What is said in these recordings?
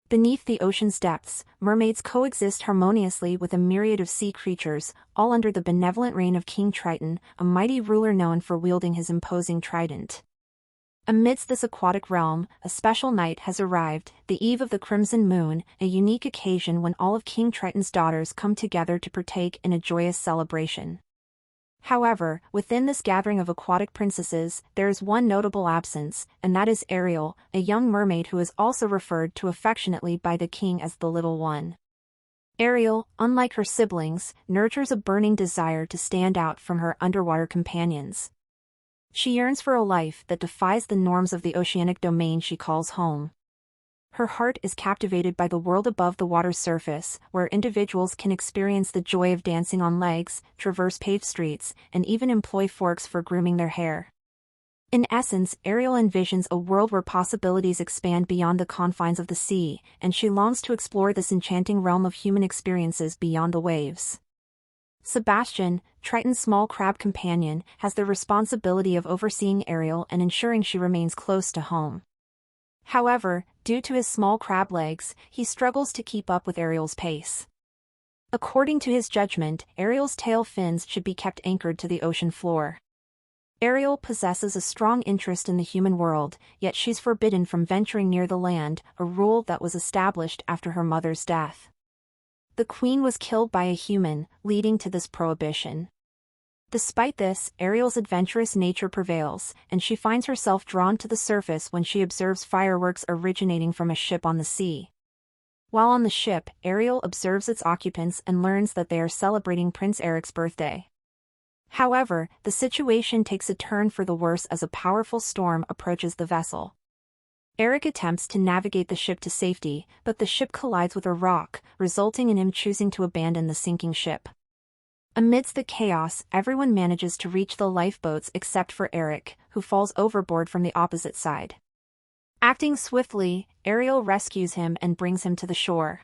Beneath the ocean's depths, mermaids coexist harmoniously with a myriad of sea creatures, all under the benevolent reign of King Triton, a mighty ruler known for wielding his imposing trident. Amidst this aquatic realm, a special night has arrived, the eve of the Crimson Moon, a unique occasion when all of King Triton's daughters come together to partake in a joyous celebration. However, within this gathering of aquatic princesses, there is one notable absence, and that is Ariel, a young mermaid who is also referred to affectionately by the king as the Little One. Ariel, unlike her siblings, nurtures a burning desire to stand out from her underwater companions. She yearns for a life that defies the norms of the oceanic domain she calls home. Her heart is captivated by the world above the water's surface, where individuals can experience the joy of dancing on legs, traverse paved streets, and even employ forks for grooming their hair. In essence, Ariel envisions a world where possibilities expand beyond the confines of the sea, and she longs to explore this enchanting realm of human experiences beyond the waves. Sebastian, Triton's small crab companion, has the responsibility of overseeing Ariel and ensuring she remains close to home. However, due to his small crab legs, he struggles to keep up with Ariel's pace. According to his judgment, Ariel's tail fins should be kept anchored to the ocean floor. Ariel possesses a strong interest in the human world, yet she's forbidden from venturing near the land, a rule that was established after her mother's death. The queen was killed by a human, leading to this prohibition. Despite this, Ariel's adventurous nature prevails, and she finds herself drawn to the surface when she observes fireworks originating from a ship on the sea. While on the ship, Ariel observes its occupants and learns that they are celebrating Prince Eric's birthday. However, the situation takes a turn for the worse as a powerful storm approaches the vessel. Eric attempts to navigate the ship to safety, but the ship collides with a rock, resulting in him choosing to abandon the sinking ship. Amidst the chaos, everyone manages to reach the lifeboats except for Eric, who falls overboard from the opposite side. Acting swiftly, Ariel rescues him and brings him to the shore.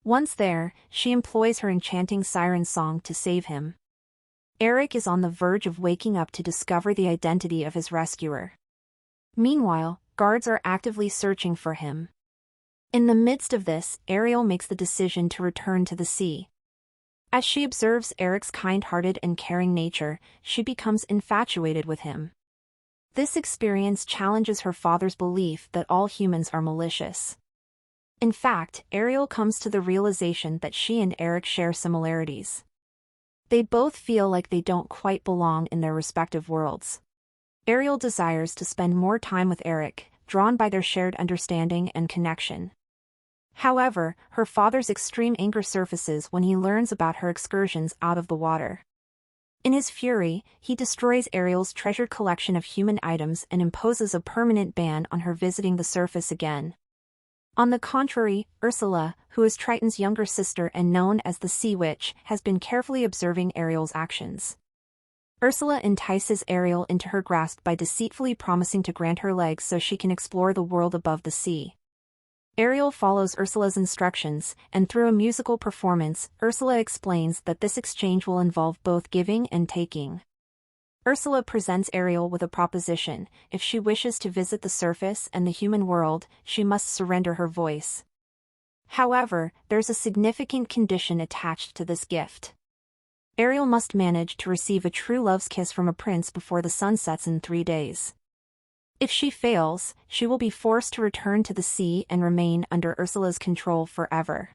Once there, she employs her enchanting siren song to save him. Eric is on the verge of waking up to discover the identity of his rescuer. Meanwhile, guards are actively searching for him. In the midst of this, Ariel makes the decision to return to the sea. As she observes Eric's kind-hearted and caring nature, she becomes infatuated with him. This experience challenges her father's belief that all humans are malicious. In fact, Ariel comes to the realization that she and Eric share similarities. They both feel like they don't quite belong in their respective worlds. Ariel desires to spend more time with Eric, drawn by their shared understanding and connection. However, her father's extreme anger surfaces when he learns about her excursions out of the water. In his fury, he destroys Ariel's treasured collection of human items and imposes a permanent ban on her visiting the surface again. On the contrary, Ursula, who is Triton's younger sister and known as the Sea Witch, has been carefully observing Ariel's actions. Ursula entices Ariel into her grasp by deceitfully promising to grant her legs so she can explore the world above the sea. Ariel follows Ursula's instructions, and through a musical performance, Ursula explains that this exchange will involve both giving and taking. Ursula presents Ariel with a proposition: if she wishes to visit the surface and the human world, she must surrender her voice. However, there's a significant condition attached to this gift. Ariel must manage to receive a true love's kiss from a prince before the sun sets in 3 days. If she fails, she will be forced to return to the sea and remain under Ursula's control forever.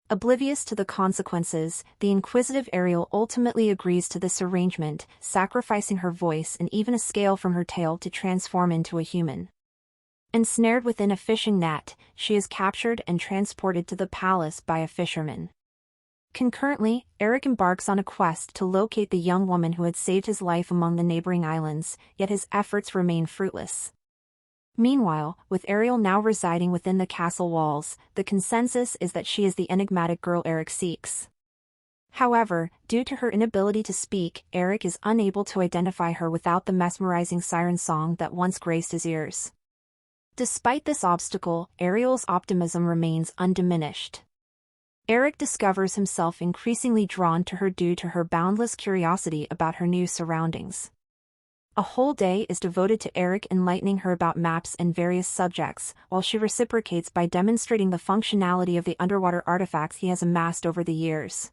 Oblivious to the consequences, the inquisitive Ariel ultimately agrees to this arrangement, sacrificing her voice and even a scale from her tail to transform into a human. Ensnared within a fishing net, she is captured and transported to the palace by a fisherman. Concurrently, Eric embarks on a quest to locate the young woman who had saved his life among the neighboring islands, yet his efforts remain fruitless. Meanwhile, with Ariel now residing within the castle walls, the consensus is that she is the enigmatic girl Eric seeks. However, due to her inability to speak, Eric is unable to identify her without the mesmerizing siren song that once graced his ears. Despite this obstacle, Ariel's optimism remains undiminished. Eric discovers himself increasingly drawn to her due to her boundless curiosity about her new surroundings. A whole day is devoted to Eric enlightening her about maps and various subjects, while she reciprocates by demonstrating the functionality of the underwater artifacts he has amassed over the years.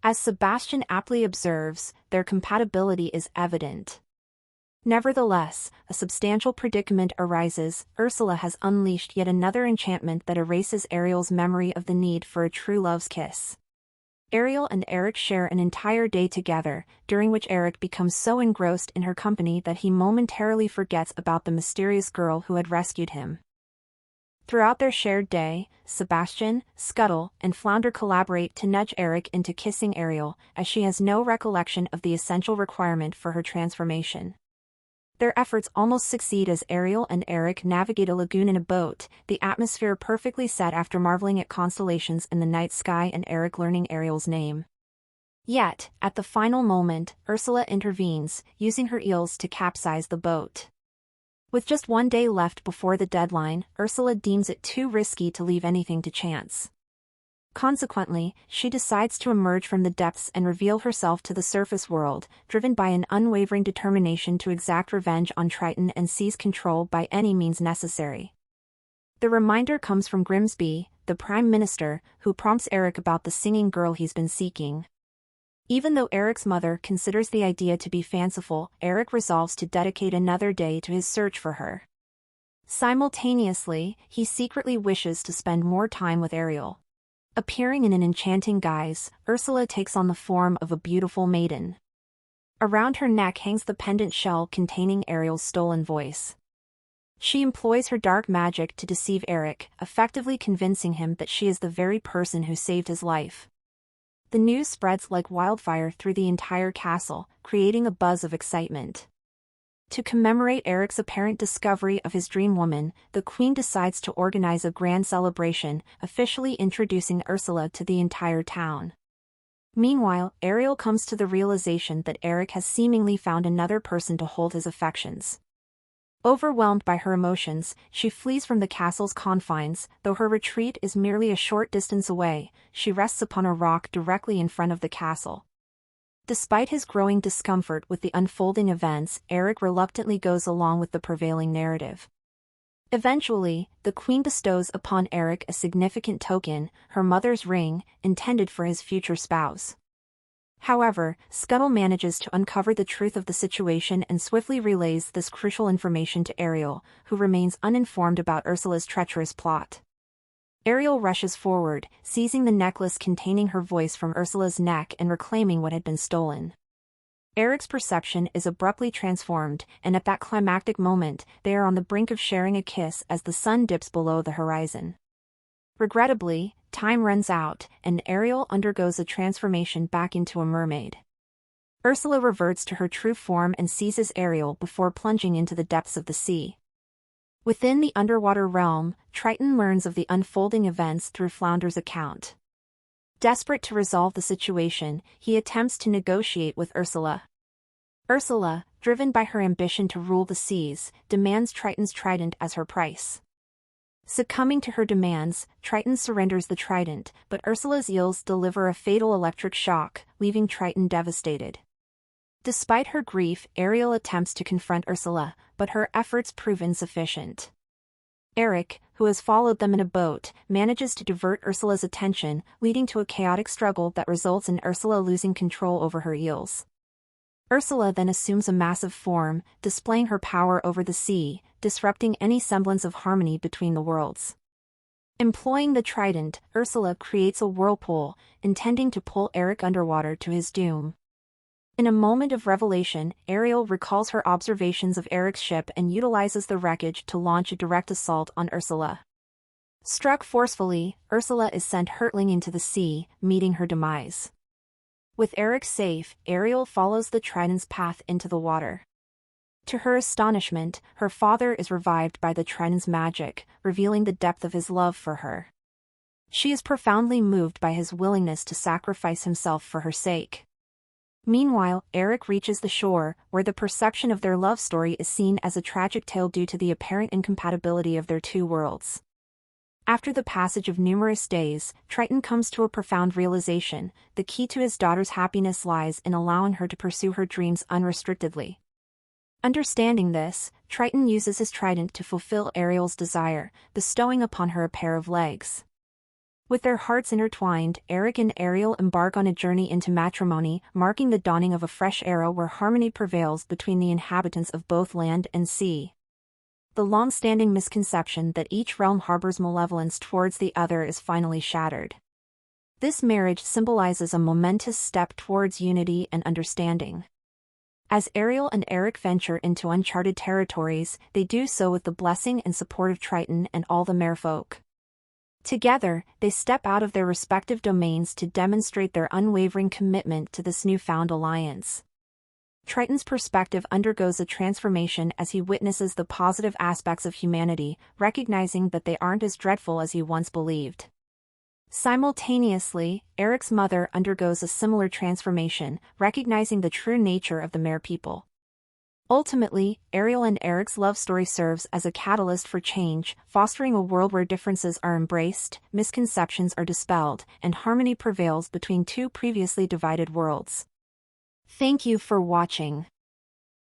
As Sebastian aptly observes, their compatibility is evident. Nevertheless, a substantial predicament arises. Ursula has unleashed yet another enchantment that erases Ariel's memory of the need for a true love's kiss. Ariel and Eric share an entire day together, during which Eric becomes so engrossed in her company that he momentarily forgets about the mysterious girl who had rescued him. Throughout their shared day, Sebastian, Scuttle, and Flounder collaborate to nudge Eric into kissing Ariel, as she has no recollection of the essential requirement for her transformation. Their efforts almost succeed as Ariel and Eric navigate a lagoon in a boat, the atmosphere perfectly set after marveling at constellations in the night sky and Eric learning Ariel's name. Yet, at the final moment, Ursula intervenes, using her eels to capsize the boat. With just one day left before the deadline, Ursula deems it too risky to leave anything to chance. Consequently, she decides to emerge from the depths and reveal herself to the surface world, driven by an unwavering determination to exact revenge on Triton and seize control by any means necessary. The reminder comes from Grimsby, the Prime Minister, who prompts Eric about the singing girl he's been seeking. Even though Eric's mother considers the idea to be fanciful, Eric resolves to dedicate another day to his search for her. Simultaneously, he secretly wishes to spend more time with Ariel. Appearing in an enchanting guise, Ursula takes on the form of a beautiful maiden. Around her neck hangs the pendant shell containing Ariel's stolen voice. She employs her dark magic to deceive Eric, effectively convincing him that she is the very person who saved his life. The news spreads like wildfire through the entire castle, creating a buzz of excitement. To commemorate Eric's apparent discovery of his dream woman, the Queen decides to organize a grand celebration, officially introducing Ursula to the entire town. Meanwhile, Ariel comes to the realization that Eric has seemingly found another person to hold his affections. Overwhelmed by her emotions, she flees from the castle's confines. Though her retreat is merely a short distance away, she rests upon a rock directly in front of the castle. Despite his growing discomfort with the unfolding events, Eric reluctantly goes along with the prevailing narrative. Eventually, the Queen bestows upon Eric a significant token, her mother's ring, intended for his future spouse. However, Scuttle manages to uncover the truth of the situation and swiftly relays this crucial information to Ariel, who remains uninformed about Ursula's treacherous plot. Ariel rushes forward, seizing the necklace containing her voice from Ursula's neck and reclaiming what had been stolen. Eric's perception is abruptly transformed, and at that climactic moment, they are on the brink of sharing a kiss as the sun dips below the horizon. Regrettably, time runs out, and Ariel undergoes a transformation back into a mermaid. Ursula reverts to her true form and seizes Ariel before plunging into the depths of the sea. Within the underwater realm, Triton learns of the unfolding events through Flounder's account. Desperate to resolve the situation, he attempts to negotiate with Ursula. Ursula, driven by her ambition to rule the seas, demands Triton's trident as her price. Succumbing to her demands, Triton surrenders the trident, but Ursula's eels deliver a fatal electric shock, leaving Triton devastated. Despite her grief, Ariel attempts to confront Ursula, but her efforts prove insufficient. Eric, who has followed them in a boat, manages to divert Ursula's attention, leading to a chaotic struggle that results in Ursula losing control over her eels. Ursula then assumes a massive form, displaying her power over the sea, disrupting any semblance of harmony between the worlds. Employing the trident, Ursula creates a whirlpool, intending to pull Eric underwater to his doom. In a moment of revelation, Ariel recalls her observations of Eric's ship and utilizes the wreckage to launch a direct assault on Ursula. Struck forcefully, Ursula is sent hurtling into the sea, meeting her demise. With Eric safe, Ariel follows the trident's path into the water. To her astonishment, her father is revived by the trident's magic, revealing the depth of his love for her. She is profoundly moved by his willingness to sacrifice himself for her sake. Meanwhile, Eric reaches the shore, where the perception of their love story is seen as a tragic tale due to the apparent incompatibility of their two worlds. After the passage of numerous days, Triton comes to a profound realization: the key to his daughter's happiness lies in allowing her to pursue her dreams unrestrictedly. Understanding this, Triton uses his trident to fulfill Ariel's desire, bestowing upon her a pair of legs. With their hearts intertwined, Eric and Ariel embark on a journey into matrimony, marking the dawning of a fresh era where harmony prevails between the inhabitants of both land and sea. The long-standing misconception that each realm harbors malevolence towards the other is finally shattered. This marriage symbolizes a momentous step towards unity and understanding. As Ariel and Eric venture into uncharted territories, they do so with the blessing and support of Triton and all the merfolk. Together, they step out of their respective domains to demonstrate their unwavering commitment to this newfound alliance. Triton's perspective undergoes a transformation as he witnesses the positive aspects of humanity, recognizing that they aren't as dreadful as he once believed. Simultaneously, Eric's mother undergoes a similar transformation, recognizing the true nature of the Mer people. Ultimately, Ariel and Eric's love story serves as a catalyst for change, fostering a world where differences are embraced, misconceptions are dispelled, and harmony prevails between two previously divided worlds. Thank you for watching.